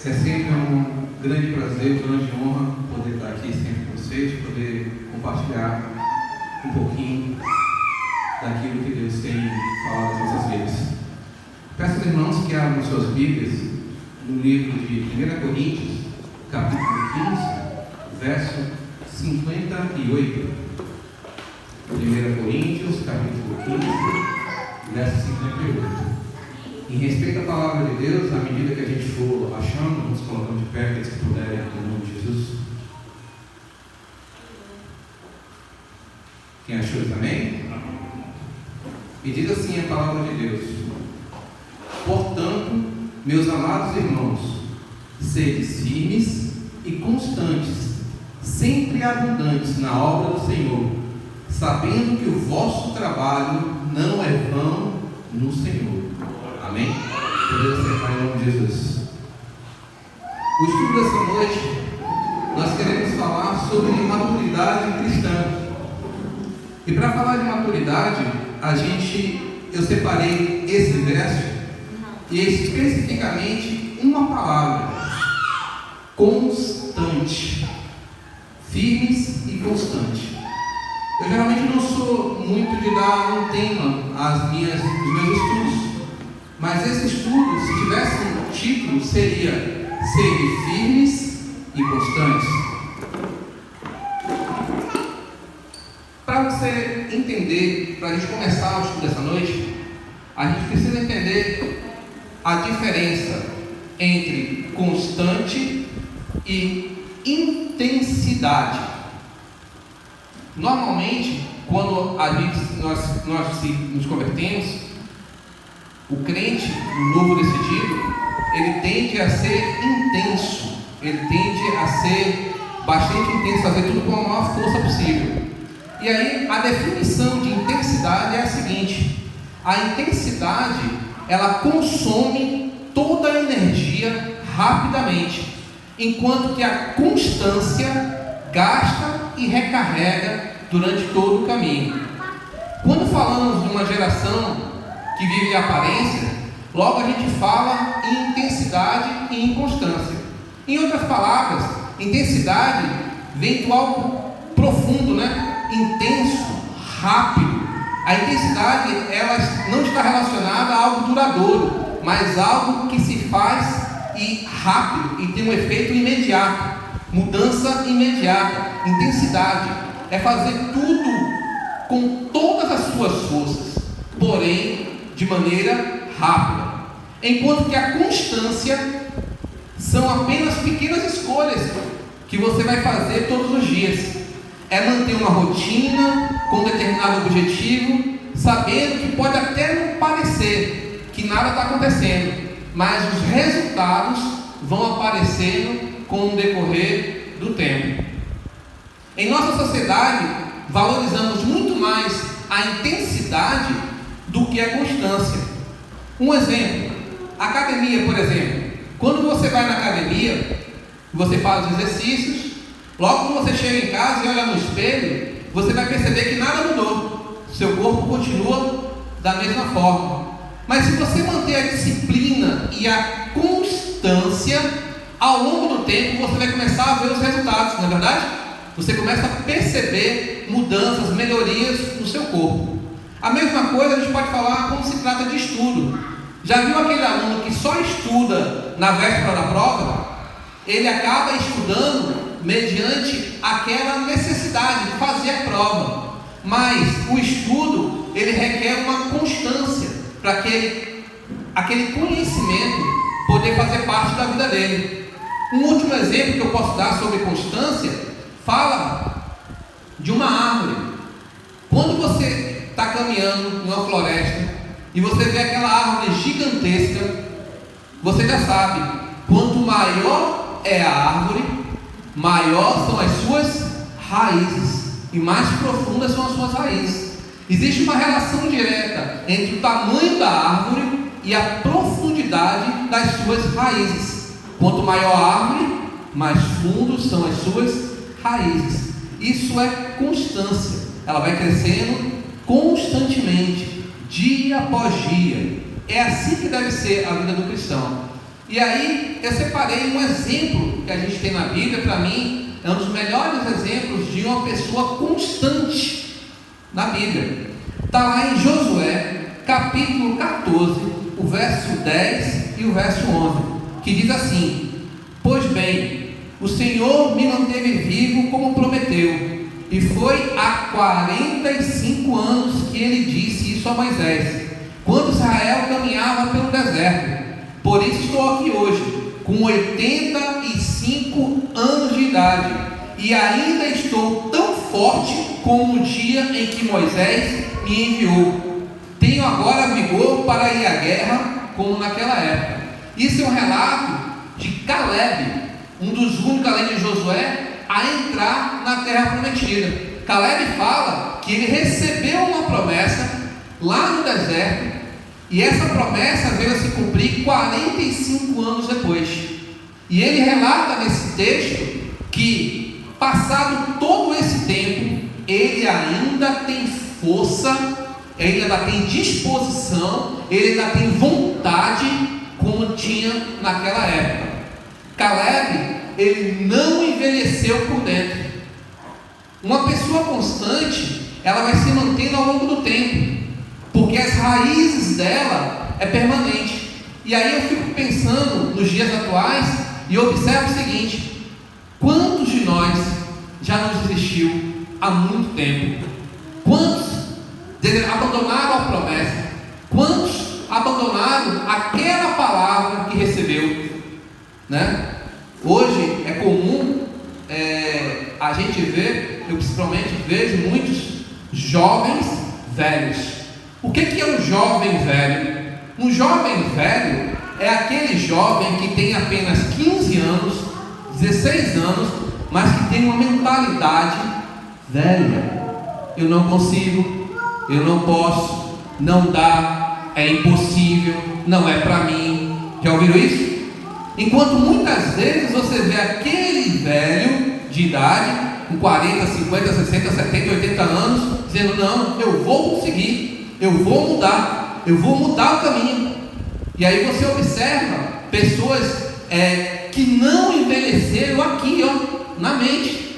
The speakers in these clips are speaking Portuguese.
É sempre um grande prazer, uma grande honra poder estar aqui sempre com vocês, poder compartilhar um pouquinho daquilo que Deus tem falado às nossas vidas. Peço aos irmãos que abram suas Bíblias no livro de 1 Coríntios, capítulo 15, verso 58. 1 Coríntios, capítulo 15, verso 58. Em respeito à palavra de Deus, à medida que a gente for achando, nos colocando de pé, aqueles que puderem, em nome de Jesus. Quem achou também? E diz assim a palavra de Deus: portanto, meus amados irmãos, sede firmes e constantes, sempre abundantes na obra do Senhor, sabendo que o vosso trabalho não é vão no Senhor. Amém? Podemos sentar em nome de Jesus. O estudo dessa noite, nós queremos falar sobre maturidade cristã. E para falar de maturidade, eu separei esse verso e especificamente uma palavra: constante. Firmes e constante. Eu geralmente não sou muito de dar um tema aos meus estudos, mas esse estudo, se tivesse um título, seria Ser firmes e constantes. Para você entender, para a gente começar o estudo dessa noite, a gente precisa entender a diferença entre constante e intensidade. Normalmente, quando nós nos convertemos, o crente, o novo decidido, ele tende a ser intenso, ele tende a ser bastante intenso, fazer tudo com a maior força possível. E aí, a definição de intensidade é a seguinte: a intensidade, ela consome toda a energia rapidamente, enquanto que a constância gasta e recarrega durante todo o caminho. Quando falamos de uma geração que vive de aparência, logo a gente fala em intensidade e inconstância. Em outras palavras, intensidade vem do algo profundo, intenso, rápido. A intensidade, ela não está relacionada a algo duradouro, mas algo que se faz e rápido e tem um efeito imediato, mudança imediata. Intensidade é fazer tudo com todas as suas forças, porém de maneira rápida. Enquanto que a constância são apenas pequenas escolhas que você vai fazer todos os dias. É manter uma rotina com um determinado objetivo, sabendo que pode até não parecer que nada está acontecendo, mas os resultados vão aparecendo com o decorrer do tempo. Em nossa sociedade, valorizamos muito mais a intensidade do que a constância. Um exemplo: academia, por exemplo. Quando você vai na academia, você faz os exercícios, logo que você chega em casa e olha no espelho, você vai perceber que nada mudou, seu corpo continua da mesma forma. Mas se você manter a disciplina e a constância, ao longo do tempo você vai começar a ver os resultados, não é verdade? Você começa a perceber mudanças, melhorias no seu corpo. A mesma coisa a gente pode falar quando se trata de estudo. Já viu aquele aluno que só estuda na véspera da prova? Ele acaba estudando mediante aquela necessidade de fazer a prova. Mas o estudo, ele requer uma constância para aquele conhecimento poder fazer parte da vida dele. Um último exemplo que eu posso dar sobre constância fala de uma árvore. Quando você está caminhando em uma floresta e você vê aquela árvore gigantesca, você já sabe, quanto maior é a árvore, maior são as suas raízes e mais profundas são as suas raízes. Existe uma relação direta entre o tamanho da árvore e a profundidade das suas raízes. Quanto maior a árvore, mais fundos são as suas raízes. Isso é constância. Ela vai crescendo constantemente, dia após dia. É assim que deve ser a vida do cristão. E aí eu separei um exemplo que a gente tem na Bíblia. Para mim é um dos melhores exemplos de uma pessoa constante na Bíblia. Está lá em Josué, capítulo 14, o verso 10 e o verso 11, que diz assim: pois bem, o Senhor me manteve vivo como prometeu, e foi há 45 anos que ele disse isso a Moisés, quando Israel caminhava pelo deserto. Por isso estou aqui hoje, com 85 anos de idade, e ainda estou tão forte como o dia em que Moisés me enviou. Tenho agora vigor para ir à guerra, como naquela época. Isso é um relato de Caleb, um dos únicos, além de Josué, a entrar na terra prometida. Caleb fala que ele recebeu uma promessa lá no deserto, e essa promessa veio a se cumprir 45 anos depois. E ele relata nesse texto que, passado todo esse tempo, ele ainda tem força, ele ainda tem disposição, ele ainda tem vontade, como tinha naquela época. Caleb, ele não envelheceu por dentro. Uma pessoa constante, ela vai se mantendo ao longo do tempo, porque as raízes dela é permanente. E aí eu fico pensando nos dias atuais e observo o seguinte: quantos de nós já nos desistiu há muito tempo? Quantos abandonaram a promessa? Quantos abandonaram aquela palavra que recebeu? Né? Hoje é comum a gente ver, eu principalmente vejo muitos jovens velhos. O que é um jovem velho? Um jovem velho é aquele jovem que tem apenas 15 anos, 16 anos, mas que tem uma mentalidade velha. Eu não consigo, eu não posso, não dá, é impossível, não é para mim. Já ouviram isso? Enquanto muitas vezes você vê aquele velho de idade, com 40, 50, 60, 70, 80 anos, dizendo: não, eu vou conseguir, eu vou mudar o caminho. E aí você observa pessoas que não envelheceram aqui, na mente.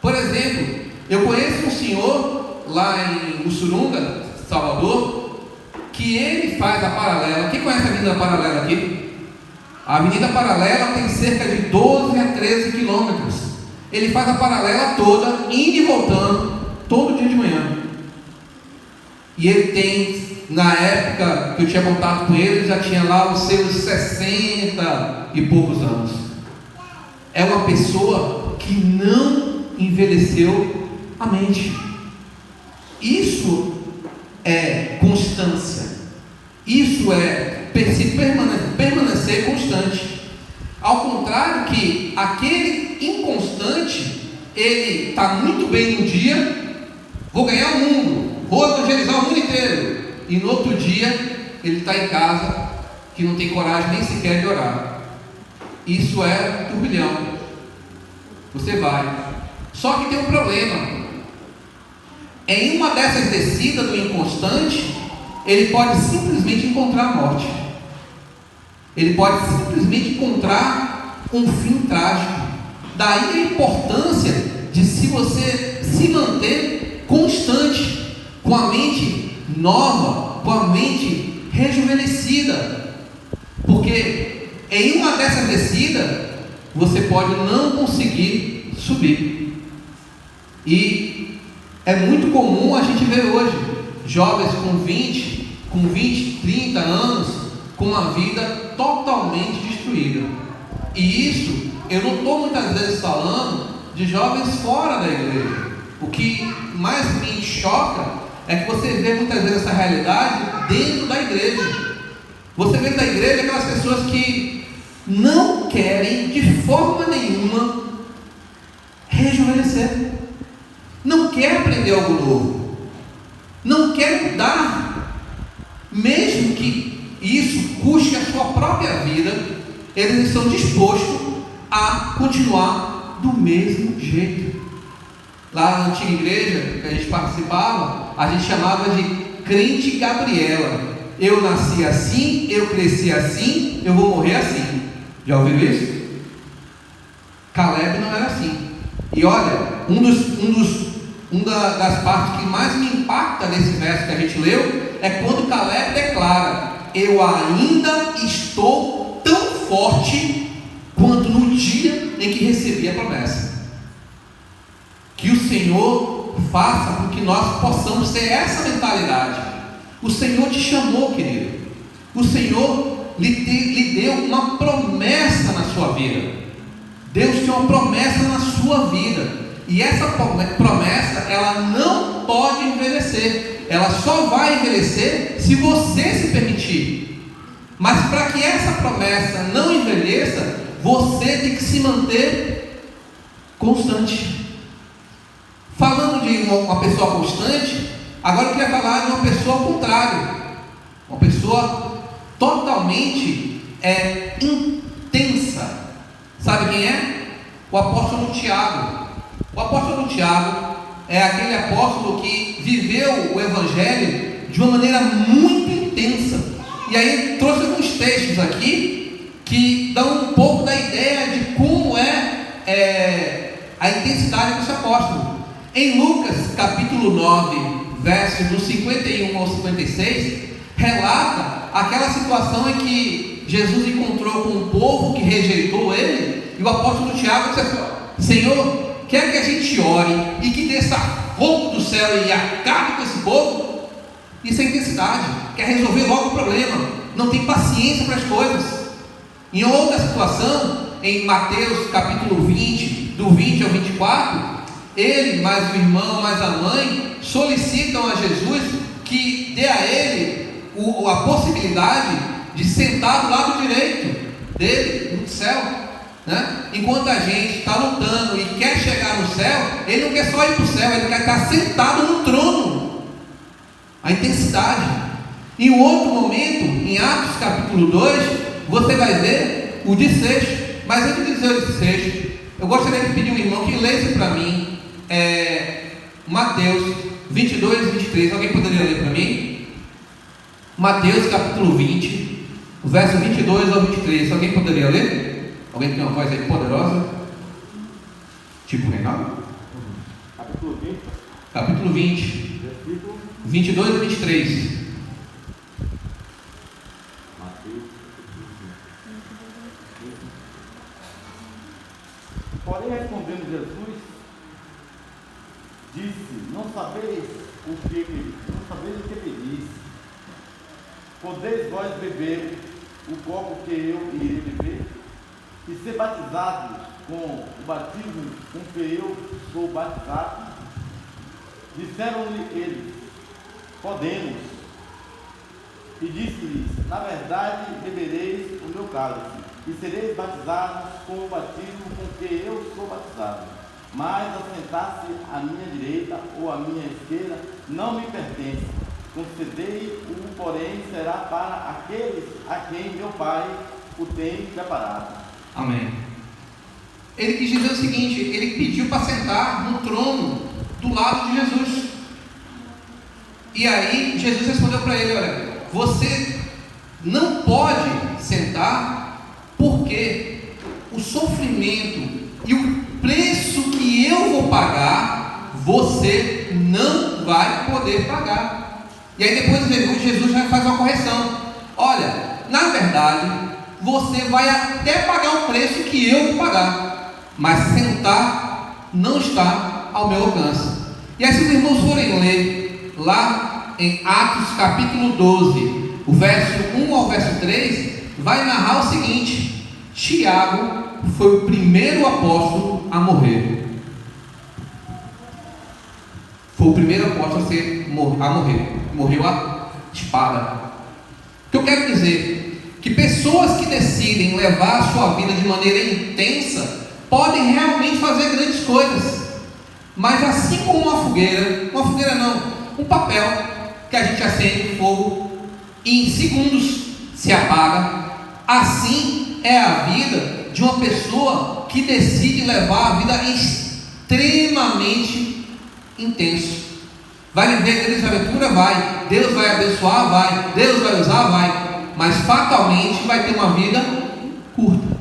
Por exemplo, eu conheço um senhor lá em Mussurunga, Salvador, que ele faz a paralela. Quem conhece a Avenida Paralela aqui? A Avenida Paralela tem cerca de 12 a 13 quilômetros. Ele faz a paralela toda, indo e voltando, todo dia de manhã. E ele tem, na época que eu tinha contato com ele, já tinha lá os seus 60 e poucos anos. É uma pessoa que não envelheceu a mente. Isso é constância. Isso é permanecer constante. Ao contrário que aquele inconstante, ele está muito bem num dia, vou ganhar o mundo, vou evangelizar o mundo inteiro, e no outro dia ele está em casa, que não tem coragem nem sequer de orar. Isso é turbilhão. Você vai. Só que tem um problema. Em uma dessas descidas do inconstante, ele pode simplesmente encontrar a morte. Ele pode simplesmente encontrar um fim trágico. Daí a importância de você se manter constante, com a mente nova, com a mente rejuvenescida. Porque em uma dessas descidas, você pode não conseguir subir. E é muito comum a gente ver hoje jovens com 20, 30 anos, com uma vida totalmente destruída. E isso, eu não estou muitas vezes falando de jovens fora da igreja. O que mais me choca é que você vê muitas vezes essa realidade dentro da igreja. Você vê da igreja aquelas pessoas que não querem de forma nenhuma rejuvenescer, não quer aprender algo novo, não quer mudar, mesmo que isso custe a sua própria vida. Eles estão dispostos a continuar do mesmo jeito. Lá na antiga igreja que a gente participava, a gente chamava de crente Gabriela. eu nasci assim, eu cresci assim, eu vou morrer assim. Já ouviram isso? Caleb não era assim. E olha, das partes que mais me impacta nesse verso que a gente leu é quando Caleb declara: eu ainda estou tão forte quanto no dia em que recebi a promessa. Que o Senhor faça com que nós possamos ter essa mentalidade. O Senhor te chamou, querido. O Senhor lhe deu uma promessa na sua vida. Deus tem uma promessa na sua vida. E essa promessa, ela não pode envelhecer. Ela só vai envelhecer se você se permitir. Mas para que essa promessa não envelheça, você tem que se manter constante. Falando de uma pessoa constante, agora eu queria falar de uma pessoa ao contrário. Uma pessoa totalmente intensa. Sabe quem é? O apóstolo Tiago. O apóstolo Tiago é aquele apóstolo que viveu o Evangelho de uma maneira muito intensa. E aí trouxe alguns textos aqui que dão um pouco da ideia de como é a intensidade desse apóstolo. Em Lucas capítulo 9, versos do 51 ao 56, relata aquela situação em que Jesus encontrou com um povo que rejeitou ele, e o apóstolo Tiago disse assim: Senhor, quer que a gente ore e que desça fogo do céu e acabe com esse povo? Isso é intensidade, quer resolver logo o problema, não tem paciência para as coisas. Em outra situação, em Mateus capítulo 20, do 20 ao 24, ele, mais o irmão, mais a mãe, solicitam a Jesus que dê a ele a possibilidade de sentar do lado direito dele, no céu, né? Enquanto a gente está lutando e quer chegar no céu, ele não quer só ir para o céu, ele quer estar sentado no trono. A intensidade. Em um outro momento, em Atos capítulo 2, você vai ver o desfecho. Mas antes de dizer o desfecho, eu gostaria de pedir um irmão que lesse para mim Mateus 22 e 23. Alguém poderia ler para mim? Mateus capítulo 20, verso 22 ao 23. Alguém poderia ler? Alguém tem uma voz aí poderosa? Tipo Reinaldo? Capítulo 20. Capítulo 20, 22 e 23. Mateus. Porém, respondendo Jesus, disse: Não sabeis o que pedis. Podeis vós beber o copo que eu irei beber, e ser batizados com o batismo com que eu sou batizado? Disseram-lhe eles: Podemos. E disse-lhes: Na verdade, bebereis o meu cálice, e sereis batizados com o batismo com que eu sou batizado. Mas assentar-se à minha direita ou à minha esquerda não me pertence. Concedei-o, porém, será para aqueles a quem meu Pai o tem preparado. Amém. Ele quis dizer o seguinte: ele pediu para sentar no trono do lado de Jesus. E aí Jesus respondeu para ele: olha, você não pode sentar, porque o sofrimento e o preço que eu vou pagar, você não vai poder pagar. E aí depois Jesus já faz uma correção: olha, na verdade, você vai até pagar o preço que eu vou pagar, mas sentar não está ao meu alcance. E aí, se os irmãos forem ler lá em Atos capítulo 12, o verso 1 ao verso 3, vai narrar o seguinte: Tiago foi o primeiro apóstolo a morrer. Foi o primeiro apóstolo a morrer. Morreu a espada. O que eu quero dizer? Que pessoas que decidem levar a sua vida de maneira intensa podem realmente fazer grandes coisas. Mas assim como uma fogueira não, um papel que a gente acende fogo e em segundos se apaga, assim é a vida de uma pessoa que decide levar a vida extremamente intensa. Vai viver grandes aventuras? Vai. Deus vai abençoar? Vai. Deus vai usar? Vai. Mas fatalmente vai ter uma vida curta.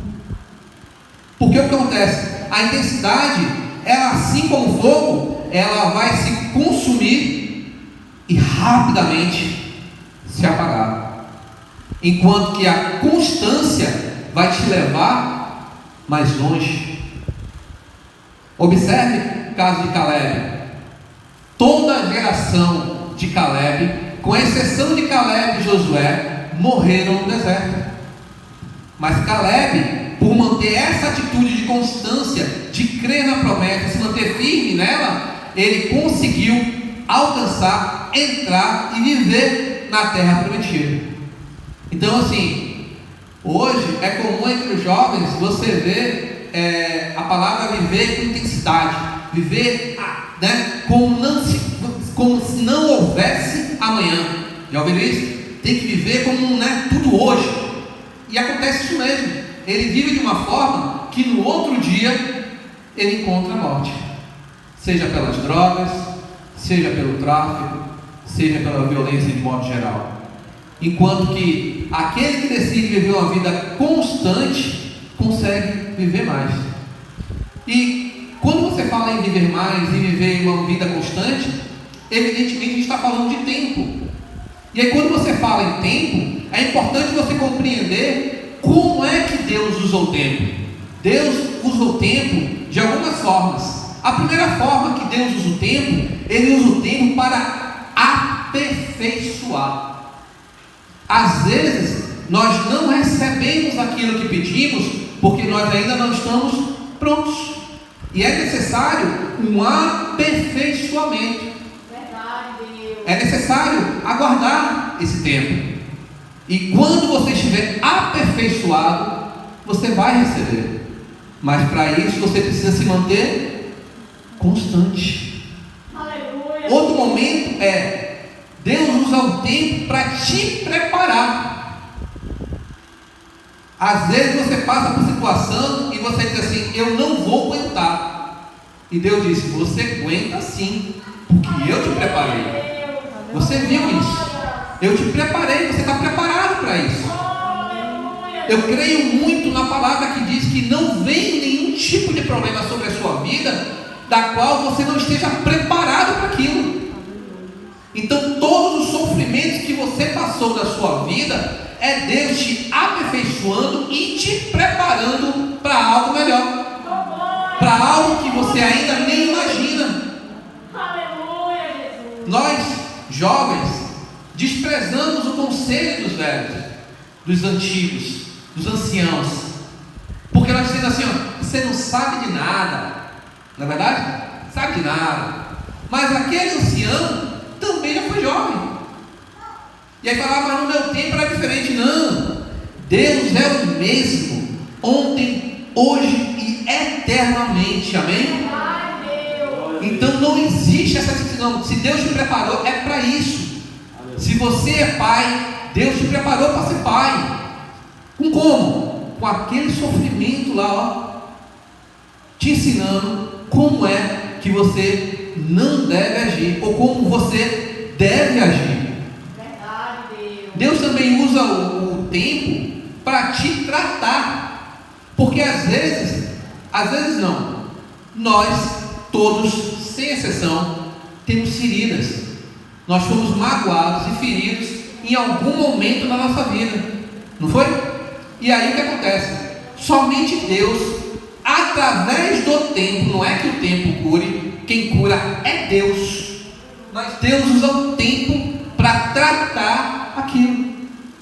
Porque o que acontece? A intensidade, ela, assim como o fogo, ela vai se consumir e rapidamente se apagar. Enquanto que a constância vai te levar mais longe. Observe o caso de Caleb. Toda a geração de Caleb, com exceção de Caleb e Josué, morreram no deserto. Mas Caleb, por manter essa atitude de constância, de crer na promessa, se manter firme nela, ele conseguiu alcançar, entrar e viver na terra prometida. Então, assim, hoje é comum entre os jovens você ver a palavra viver com intensidade, viver como se não houvesse amanhã. Já ouviram isso? Tem que viver como tudo hoje. E acontece isso mesmo. Ele vive de uma forma que no outro dia ele encontra a morte, seja pelas drogas, seja pelo tráfico, seja pela violência de modo geral. Enquanto que aquele que decide viver uma vida constante consegue viver mais. E quando você fala em viver mais e viver uma vida constante, evidentemente a gente está falando de tempo. E aí quando você fala em tempo, é importante você compreender como é que Deus usou o tempo. Deus usa o tempo de algumas formas. A primeira forma que Deus usa o tempo, Ele usa o tempo para aperfeiçoar. Às vezes nós não recebemos aquilo que pedimos porque nós ainda não estamos prontos. E é necessário um aperfeiçoamento. É necessário aguardar esse tempo. E quando você estiver aperfeiçoado, você vai receber. Mas para isso você precisa se manter constante. Aleluia. Outro momento Deus usa o tempo para te preparar. Às vezes você passa por situação e você diz assim: eu não vou aguentar. E Deus disse: você aguenta sim, porque eu te preparei. Você viu isso? Eu te preparei, você está preparado para isso. Eu creio muito na palavra que diz que não vem nenhum tipo de problema sobre a sua vida da qual você não esteja preparado para aquilo. Então todos os sofrimentos que você passou da sua vida é Deus te aperfeiçoando e te preparando para algo melhor, para algo que você ainda nem imagina. Nós, jovens, desprezamos o conselho dos velhos, dos antigos, dos anciãos, porque nós dizemos assim: ó, você não sabe de nada. Não é verdade? Sabe de nada. Mas aquele ancião também já foi jovem. E aí falava: mas no meu tempo era diferente. Não, Deus é o mesmo ontem, hoje e eternamente. Amém? Então não existe essa decisão. Se Deus te preparou, é para isso. Se você é pai, Deus te preparou para ser pai. Com como? Com aquele sofrimento lá, ó, te ensinando como é que você não deve agir, ou como você deve agir. Verdade, Deus também usa o tempo para te tratar. Porque às vezes não, nós todos, sem exceção, temos feridas. Nós fomos magoados e feridos em algum momento da nossa vida, não foi? E aí o que acontece? Somente Deus, através do tempo, não é que o tempo cure, quem cura é Deus. Mas Deus usa o tempo para tratar aquilo.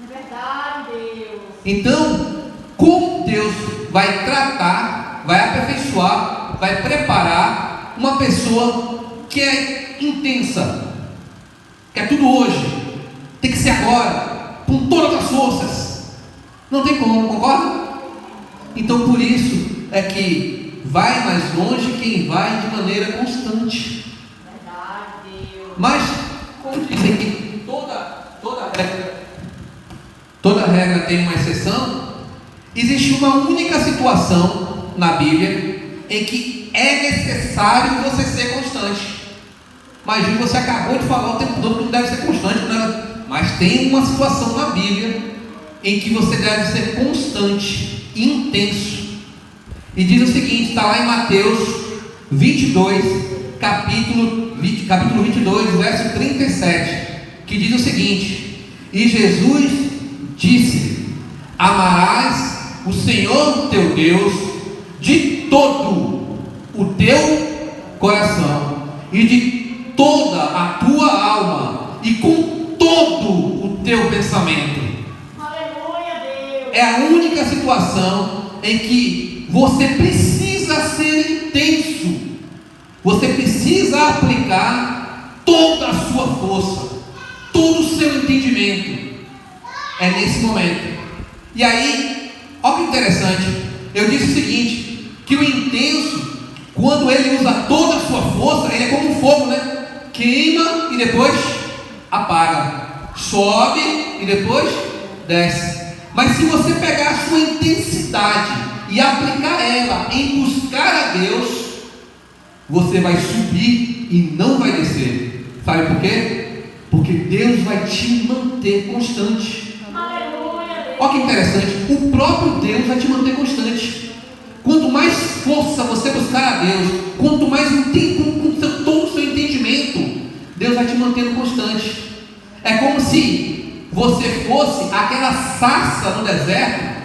É verdade, Deus. Então, como Deus vai tratar, vai aperfeiçoar, vai preparar uma pessoa que é intensa, que é tudo hoje, tem que ser agora, com todas as forças. Não tem como, concorda? Então por isso é que vai mais longe quem vai de maneira constante. Verdade. Mas, como dizem que toda regra tem uma exceção, existe uma única situação na Bíblia em que é necessário você ser constante. Mas Júlio, você acabou de falar o tempo todo que não deve ser constante, né? Mas tem uma situação na Bíblia em que você deve ser constante, intenso. E diz o seguinte, está lá em Mateus 22, capítulo 22, verso 37, que diz o seguinte: e Jesus disse: amarás o Senhor teu Deus de todo o teu coração e de toda a tua alma e com todo o teu pensamento. Aleluia, Deus. É a única situação em que você precisa ser intenso, você precisa aplicar toda a sua força, todo o seu entendimento. É nesse momento. E aí, olha que interessante, eu disse o seguinte, que o intenso, quando ele usa toda a sua força, ele é como um fogo, né? Queima e depois apaga, sobe e depois desce. Mas se você pegar a sua intensidade e aplicar ela em buscar a Deus, você vai subir e não vai descer. Sabe por quê? Porque Deus vai te manter constante. Aleluia, Deus. Olha que interessante, o próprio Deus vai te manter constante. Quanto mais força você buscar a Deus, quanto mais com todo o seu entendimento, Deus vai te mantendo constante. É como se você fosse aquela sarça no deserto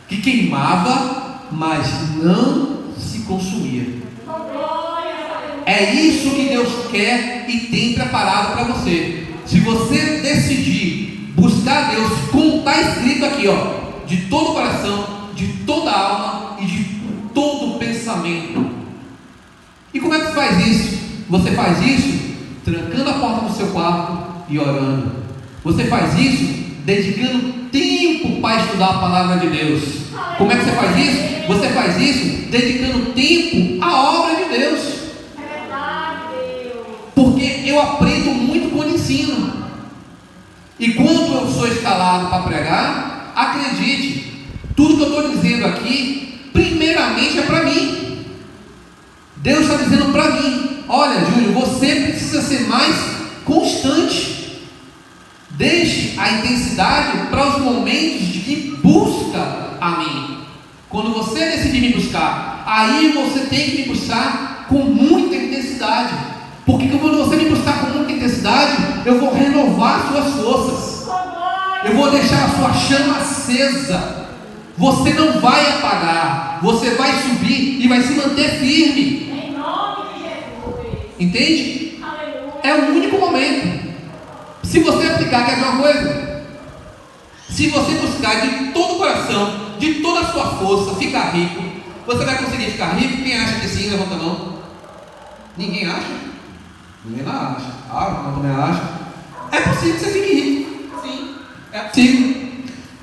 que queimava, mas não se consumia. É isso que Deus quer e tem preparado para você. Se você decidir buscar a Deus, como está escrito aqui, ó, de todo o coração, de toda a alma e de todo o pensamento. E como é que faz isso? Você faz isso trancando a porta do seu quarto e orando. Você faz isso dedicando tempo para estudar a palavra de Deus. Como é que você faz isso? Você faz isso dedicando tempo à obra de Deus. É verdade, Deus. Porque eu aprendo muito quando ensino. E quando eu sou escalado para pregar, acredite, tudo que eu estou dizendo aqui, primeiramente é para mim. Deus está dizendo para mim: olha, Júlio, você precisa ser mais constante. Deixe a intensidade para os momentos de que busca a mim. Quando você decidir me buscar, aí você tem que me buscar com muita intensidade. Porque quando você me buscar com muita intensidade, eu vou renovar suas forças. Eu vou deixar a sua chama acesa. Você não vai apagar. Você vai subir e vai se manter firme. Em nome de Jesus. Entende? Aleluia. É o único momento. Se você aplicar, quer ver uma coisa? Se você buscar de todo o coração, de toda a sua força, ficar rico, você vai conseguir ficar rico? Quem acha que sim, levanta a mão. Ninguém acha? Ninguém lá acha. Ah, eu também acho. É possível que você fique rico. Sim, é possível.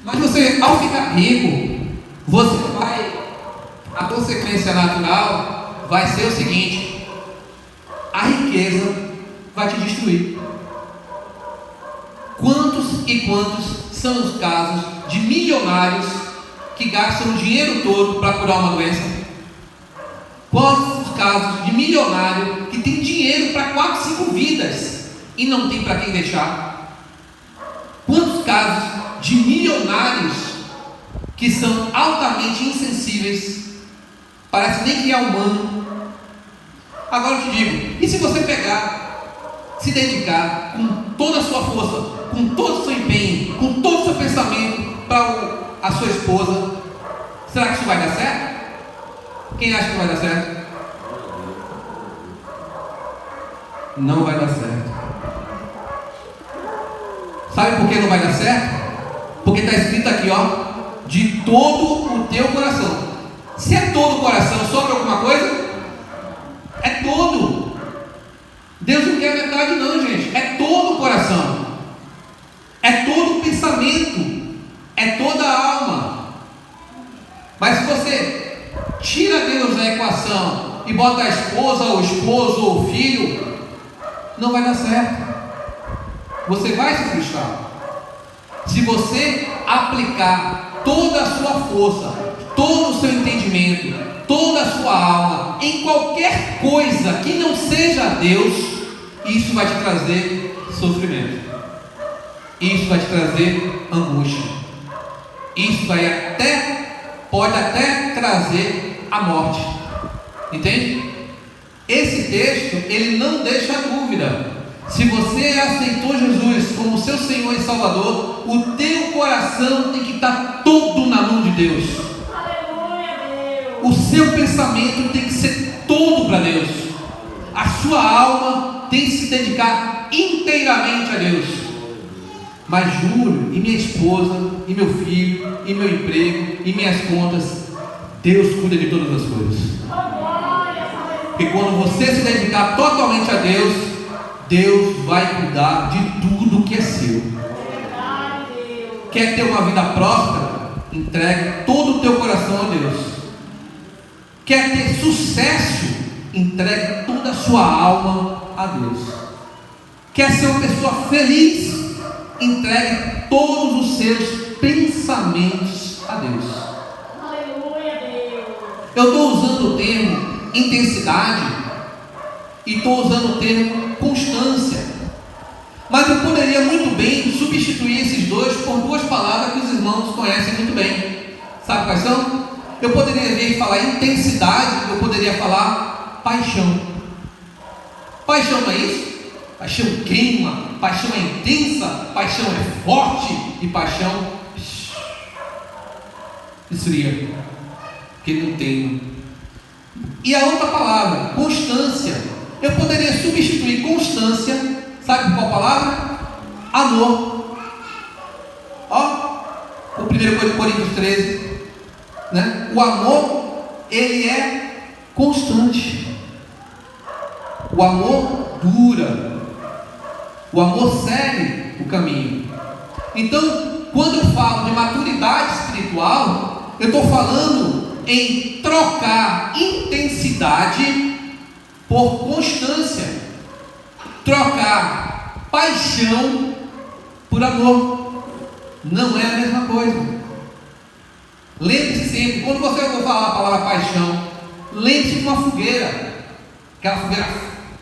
Mas você, ao ficar rico, você vai... A consequência natural vai ser o seguinte: a riqueza vai te destruir. Quantos e quantos são os casos de milionários que gastam o dinheiro todo para curar uma doença? Quantos casos de milionário que tem dinheiro para 4, 5 vidas e não tem para quem deixar? Quantos casos de milionários que são altamente insensíveis, parece nem que é humano? Agora eu te digo, e se você pegar, se dedicar com toda a sua força, com todo o seu empenho, com todo o seu pensamento para a sua esposa, será que isso vai dar certo? Quem acha que vai dar certo? Não vai dar certo. Sabe por que não vai dar certo? Porque está escrito aqui, ó, de todo o teu coração. Se é todo o coração, sobra alguma coisa? É todo. Deus não quer metade não, gente. É todo o coração. É todo o pensamento. É toda a alma. Mas se você tira Deus da equação e bota a esposa, ou o esposo, ou o filho, não vai dar certo. Você vai se frustrar. Se você aplicar toda a sua força, todo o seu entendimento, toda a sua alma em qualquer coisa que não seja Deus, isso vai te trazer sofrimento. Isso vai te trazer angústia. Isso pode até trazer a morte. Entende? Esse texto, ele não deixa dúvida. Se você aceitou Jesus como seu Senhor e Salvador, o teu coração tem que estar todo na mão de Deus. Aleluia, Deus. O seu pensamento tem que ser todo para Deus. A sua alma tem que se dedicar inteiramente a Deus. Mas Júlio, e minha esposa, e meu filho, e meu emprego, e minhas contas, Deus cuida de todas as coisas. Oh, glória, aleluia. Porque quando você se dedicar totalmente a Deus, Deus vai cuidar de tudo que é seu. Verdade, Deus. Quer ter uma vida próspera? Entregue todo o teu coração a Deus. Quer ter sucesso? Entregue toda a sua alma a Deus. Quer ser uma pessoa feliz? Entregue todos os seus pensamentos a Deus. Aleluia, Deus. Eu estou usando o termo intensidade e estou usando o termo constância, mas eu poderia muito bem substituir esses dois por duas palavras que os irmãos conhecem muito bem. Sabe quais são? Eu poderia, em vez de falar intensidade, eu poderia falar paixão. Paixão não é isso? Paixão queima, paixão é intensa, paixão é forte e paixão esfria, porque não tem. E a outra palavra, constância, eu poderia substituir constância, sabe qual palavra? Amor. Ó, o 1 Coríntios 13, né? O amor, ele é constante. O amor dura. O amor segue o caminho. Então, quando eu falo de maturidade espiritual, eu estou falando em trocar intensidade por constância, trocar paixão por amor. Não é a mesma coisa. Lembre-se sempre, quando você for falar a palavra paixão, lembre-se de uma fogueira. Aquela fogueira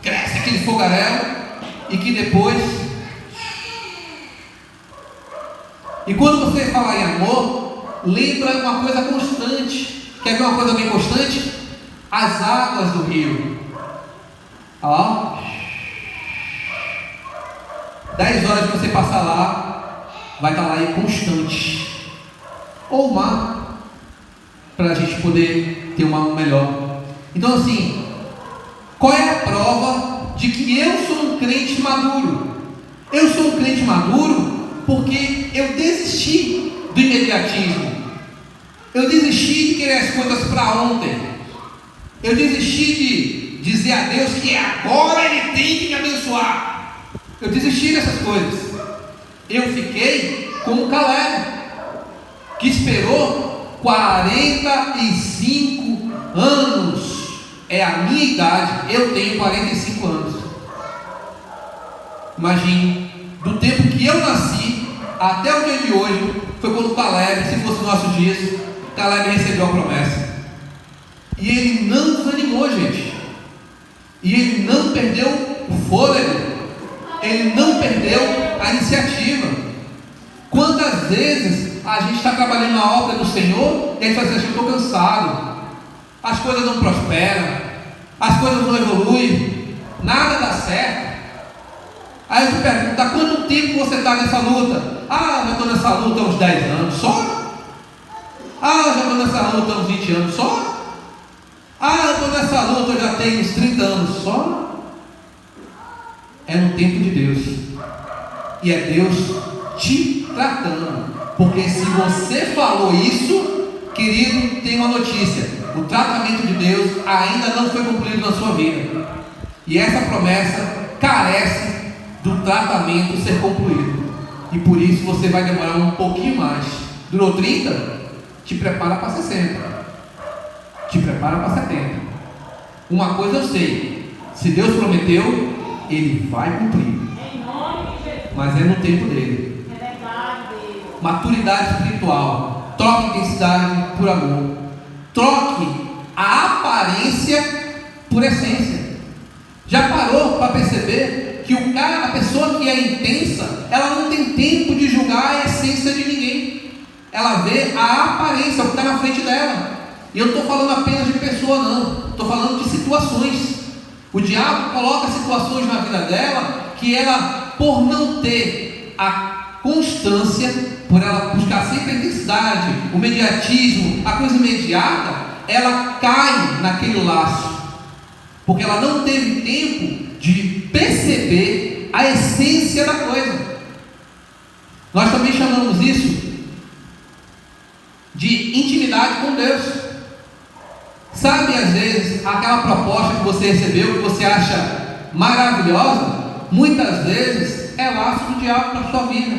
cresce, aquele fogaréu, e que depois, e quando você falar em amor, lembra uma coisa constante. Quer ver uma coisa bem constante? As águas do rio. Ó, 10 horas que você passar lá, vai estar lá aí constante. Ou o mar, para a gente poder ter uma melhor. Então assim, qual é a prova de que eu sou um crente maduro? Eu sou um crente maduro porque eu desisti do imediatismo. Eu desisti de querer as coisas para ontem. Eu desisti de dizer a Deus que agora Ele tem que me abençoar. Eu desisti dessas coisas. Eu fiquei como Caleb, que esperou 45 anos. É a minha idade, eu tenho 45 anos. Imagine, do tempo que eu nasci até o dia de hoje, foi quando Caleb, se fosse nossos dias, Caleb recebeu a promessa. E ele não desanimou, gente. E ele não perdeu o fôlego. Ele não perdeu a iniciativa. Quantas vezes a gente está trabalhando na obra do Senhor e a gente fala assim: eu estou cansado, as coisas não prosperam, as coisas não evoluem, nada dá certo. Aí eu te pergunto: há quanto tempo você está nessa luta? Ah, eu estou nessa luta há uns 10 anos só. Ah, eu já estou nessa luta há uns 20 anos só. Ah, eu estou nessa luta, eu já tenho uns 30 anos só. É no tempo de Deus. E é Deus te tratando. Porque se você falou isso, querido, tem uma notícia: o tratamento de Deus ainda não foi concluído na sua vida. E essa promessa carece do tratamento ser concluído. E por isso você vai demorar um pouquinho mais. Durou 30? Te prepara para 60. Te prepara para 70. Uma coisa eu sei: se Deus prometeu, Ele vai cumprir. Em nome de Jesus. Mas é no tempo dele. É verdade, Deus. Maturidade espiritual. Troque intensidade por amor. Troque a aparência por essência. Já parou para perceber que a pessoa que é intensa, ela não tem tempo de julgar a essência de ninguém. Ela vê a aparência, o que está na frente dela. E eu não estou falando apenas de pessoa, não. Estou falando de situações. O diabo coloca situações na vida dela que ela, por não ter a constância, por ela buscar sempre a intensidade, o mediatismo, a coisa imediata, ela cai naquele laço, porque ela não teve tempo de perceber a essência da coisa. Nós também chamamos isso de intimidade com Deus. Sabe, às vezes, aquela proposta que você recebeu, que você acha maravilhosa, muitas vezes é laço do diabo para a sua vida,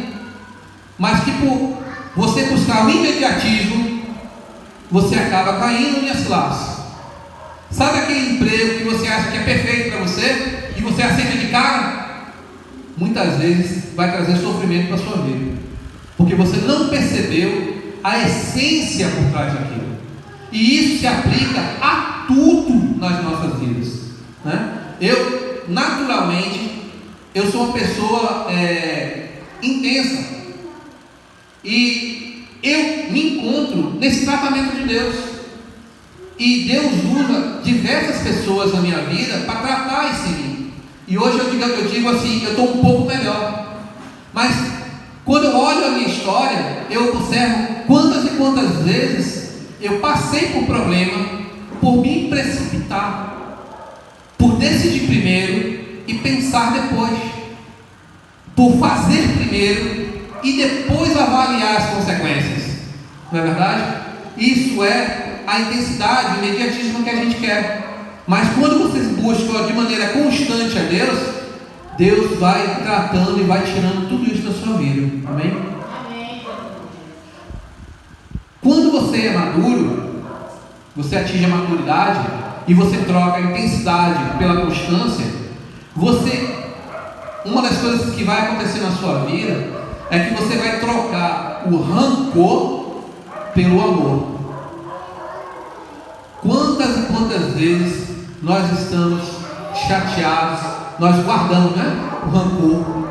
mas que por você buscar o imediatismo, você acaba caindo nesse laço. Sabe aquele emprego que você acha que é perfeito para você e você aceita de cara? Muitas vezes vai trazer sofrimento para a sua vida, porque você não percebeu a essência por trás daquilo. E isso se aplica a tudo nas nossas vidas, né? Eu, naturalmente, eu sou uma pessoa intensa, e eu me encontro nesse tratamento de Deus, e Deus usa diversas pessoas na minha vida para tratar isso em mim. E hoje eu digo assim, eu estou um pouco melhor, mas quando eu olho a minha história, eu observo quantas e quantas vezes eu passei por problema por me precipitar, por decidir primeiro e pensar depois, por fazer primeiro e depois avaliar as consequências. Não é verdade? Isso é a intensidade, o imediatismo que a gente quer. Mas quando vocês buscam de maneira constante a Deus, Deus vai tratando e vai tirando tudo isso da sua vida. Amém? Amém. Quando você é maduro, você atinge a maturidade e você troca a intensidade pela constância, uma das coisas que vai acontecer na sua vida é que você vai trocar o rancor pelo amor. Quantas e quantas vezes nós estamos chateados, nós guardamos, o rancor.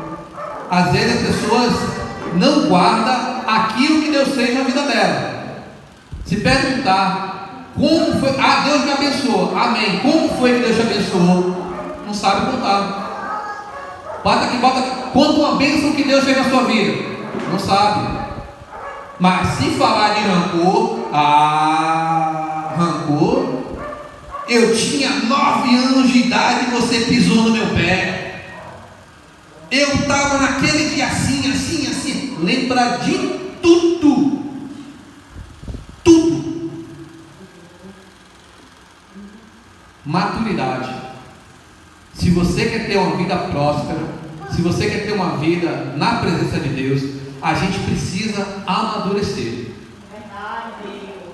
Às vezes as pessoas não guardam aquilo que Deus fez na vida dela. Se perguntar como foi, Deus me abençoou, amém, como foi que Deus te abençoou, não sabe contar. Bota aqui, quanto uma bênção que Deus fez na sua vida, não sabe. Mas se falar de rancor, rancor, eu tinha 9 anos de idade e você pisou no meu pé, eu estava naquele dia assim. Lembra de tudo. Maturidade. Se você quer ter uma vida próspera, se você quer ter uma vida na presença de Deus, a gente precisa amadurecer. Verdade, Deus.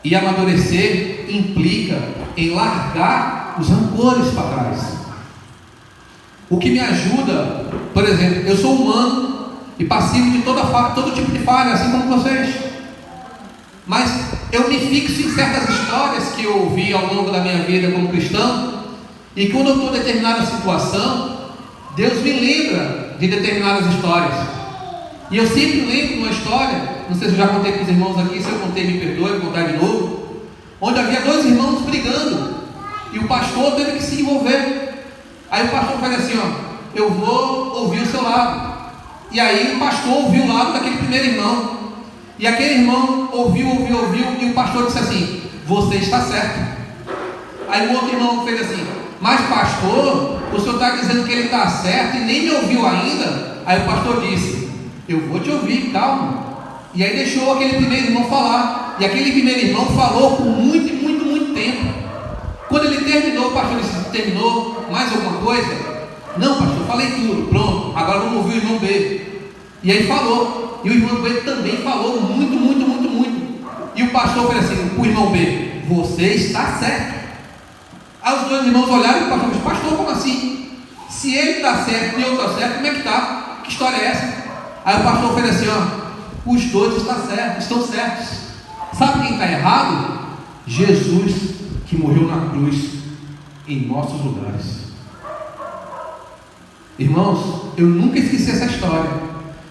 E amadurecer implica em largar os rancores para trás. O que me ajuda, por exemplo, eu sou humano e passivo de todo tipo de falha, assim como vocês. Mas eu me fixo em certas histórias que eu ouvi ao longo da minha vida como cristão, e quando eu estou em determinada situação, Deus me lembra de determinadas histórias. E eu sempre lembro uma história, não sei se eu já contei para os irmãos aqui, se eu contei, me perdoe, vou contar de novo, onde havia 2 irmãos brigando, e o pastor teve que se envolver. Aí o pastor faz assim, eu vou ouvir o seu lado. E aí o pastor ouviu o lado daquele primeiro irmão, e aquele irmão ouviu, e o pastor disse assim, você está certo. Aí o outro irmão fez assim, mas pastor, o senhor está dizendo que ele está certo e nem me ouviu ainda? Aí o pastor disse, eu vou te ouvir, calma. E aí deixou aquele primeiro irmão falar, e aquele primeiro irmão falou por muito tempo. Quando ele terminou, o pastor disse, terminou mais alguma coisa? Não, pastor, falei tudo, pronto, agora vamos ouvir o irmão B. E aí falou, e o irmão B também falou muito. E o pastor fez assim, o irmão B, você está certo. Aí os 2 irmãos olharam e o pastor disse, pastor, como assim? Se ele está certo e eu estou certo, como é que está? Que história é essa? Aí o pastor fez assim, os 2 estão certos. Sabe quem está errado? Jesus, que morreu na cruz em nossos lugares. Irmãos, eu nunca esqueci essa história.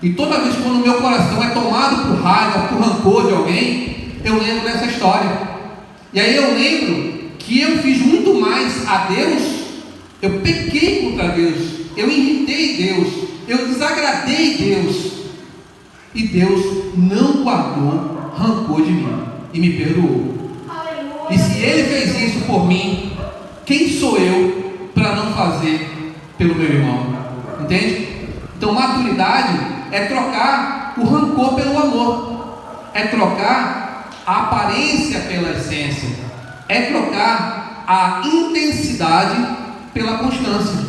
E toda vez quando o meu coração é tomado por raiva, por rancor de alguém, eu lembro dessa história. E aí eu lembro que eu fiz muito mais a Deus, eu pequei contra Deus, eu irritei Deus, eu desagradei Deus. E Deus não guardou rancor de mim e me perdoou. E se Ele fez isso por mim, quem sou eu para não fazer pelo meu irmão? Entende? Então maturidade é trocar o rancor pelo amor, é trocar a aparência pela essência, é trocar a intensidade pela constância.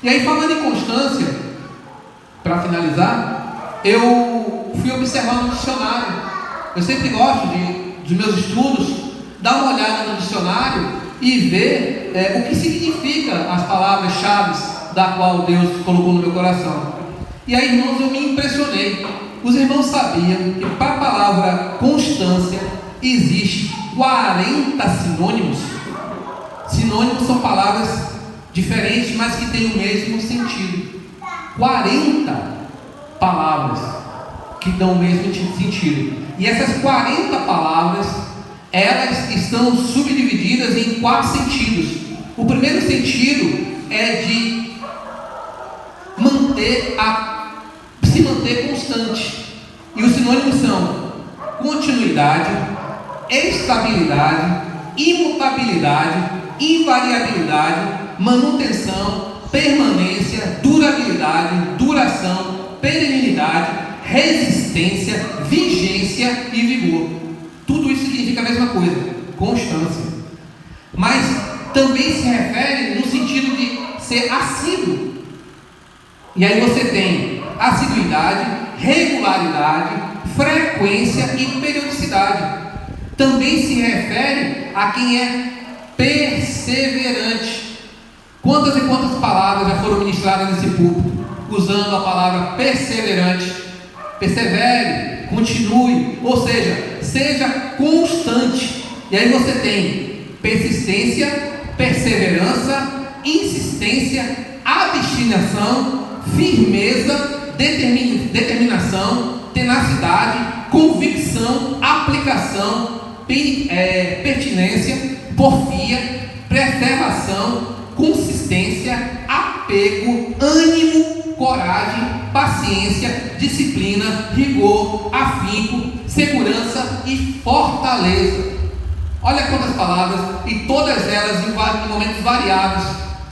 E aí, falando em constância, para finalizar, eu fui observando no dicionário. Eu sempre gosto dos meus estudos, dar uma olhada no dicionário e ver o que significa as palavras-chave da qual Deus colocou no meu coração. E aí, irmãos, eu me impressionei. Os irmãos sabiam que para a palavra constância existe 40 sinônimos. Sinônimos são palavras diferentes, mas que têm o mesmo sentido. 40 palavras que dão o mesmo sentido. E essas 40 palavras, elas estão subdivididas em 4 sentidos. O primeiro sentido é de se manter constante. E os sinônimos são continuidade, estabilidade, imutabilidade, invariabilidade, manutenção, permanência, durabilidade, duração, perenidade, resistência, vigência e vigor. Tudo isso significa a mesma coisa, constância. Mas também se refere no sentido de ser assíduo. E aí você tem assiduidade, regularidade, frequência e periodicidade. Também se refere a quem é perseverante. Quantas e quantas palavras já foram ministradas nesse púlpito usando a palavra perseverante? Persevere, continue, ou seja, seja constante. E aí você tem persistência, perseverança, insistência, abstinação, firmeza, determinação, tenacidade, convicção, aplicação, pertinência, porfia, preservação, consistência, apego, ânimo, coragem, paciência, disciplina, rigor, afinco, segurança e fortaleza. Olha quantas palavras, e todas elas em momentos variados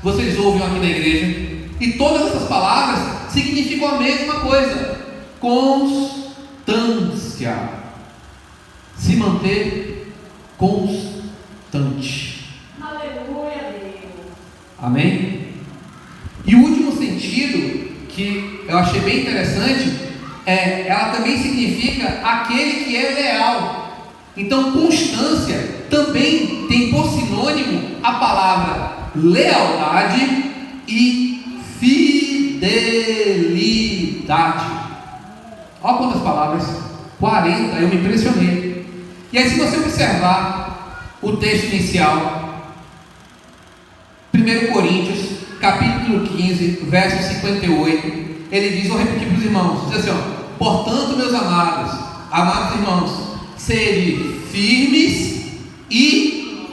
vocês ouvem aqui na igreja. E todas essas palavras significam a mesma coisa: constância. Se manter constante. Aleluia, Deus. Amém? E o último sentido, que eu achei bem interessante, ela também significa aquele que é leal. Então, constância também tem por sinônimo a palavra lealdade e fidelidade. Olha quantas palavras, 40, eu me impressionei. E aí, se você observar o texto inicial, 1 Coríntios, capítulo 15, verso 58, ele diz, vou repetir para os irmãos, diz assim, portanto, meus amados irmãos, sede firmes e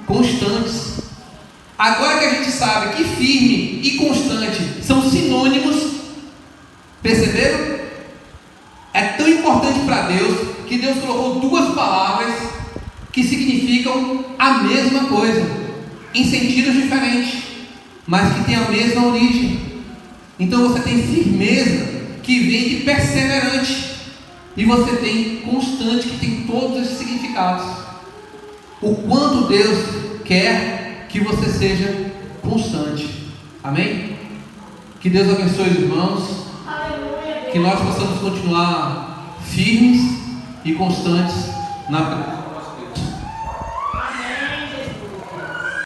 constantes. Agora que a gente sabe que firme e constante são sinônimos, perceberam? É tão importante para Deus que Deus colocou 2 palavras que significam a mesma coisa, em sentidos diferentes, mas que têm a mesma origem. Então você tem firmeza, que vem de perseverante, e você tem constante, que tem todos esses significados. O quanto Deus quer que você seja constante. Amém? Que Deus abençoe os irmãos. Aleluia, Deus. Que nós possamos continuar firmes e constantes na